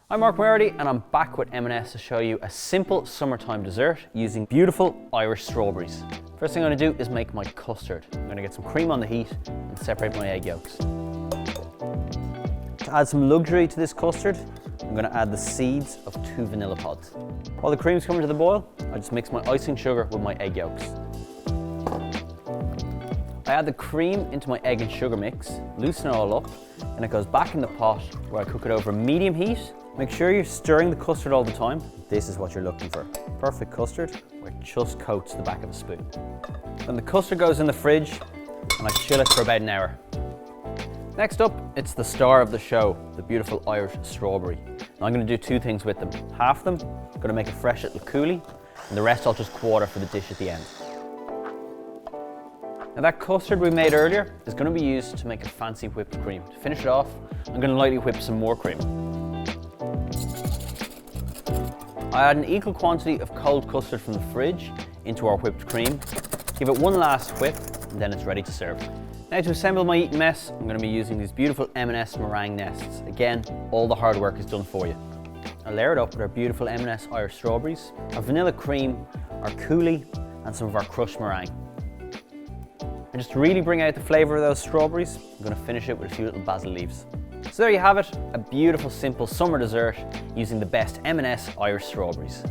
I'm Moriarty and I'm back with M&S to show you a simple summertime dessert using beautiful Irish strawberries. First thing I'm going to do is make my custard. I'm going to get some cream on the heat and separate my egg yolks. To add some luxury to this custard, I'm going to add the seeds of 2 vanilla pods. While the cream's coming to the boil, I just mix my icing sugar with my egg yolks. I add the cream into my egg and sugar mix, loosen it all up, and it goes back in the pot where I cook it over medium heat. Make sure you're stirring the custard all the time. This is what you're looking for. Perfect custard where it just coats the back of a spoon. Then the custard goes in the fridge and I chill it for about an hour. Next up, it's the star of the show, the beautiful Irish strawberry. Now I'm going to do 2 things with them. Half of them, I'm going to make a fresh little coulis, and the rest I'll just quarter for the dish at the end. Now that custard we made earlier is going to be used to make a fancy whipped cream. To finish it off, I'm going to lightly whip some more cream. I add an equal quantity of cold custard from the fridge into our whipped cream, give it one last whip, and then it's ready to serve. Now to assemble my Eton mess, I'm going to be using these beautiful M&S meringue nests. Again, all the hard work is done for you. I'll layer it up with our beautiful M&S Irish strawberries, our vanilla cream, our coulis, and some of our crushed meringue. And just to really bring out the flavour of those strawberries, I'm going to finish it with a few little basil leaves. So there you have it, a beautiful simple summer dessert using the best M&S Irish strawberries.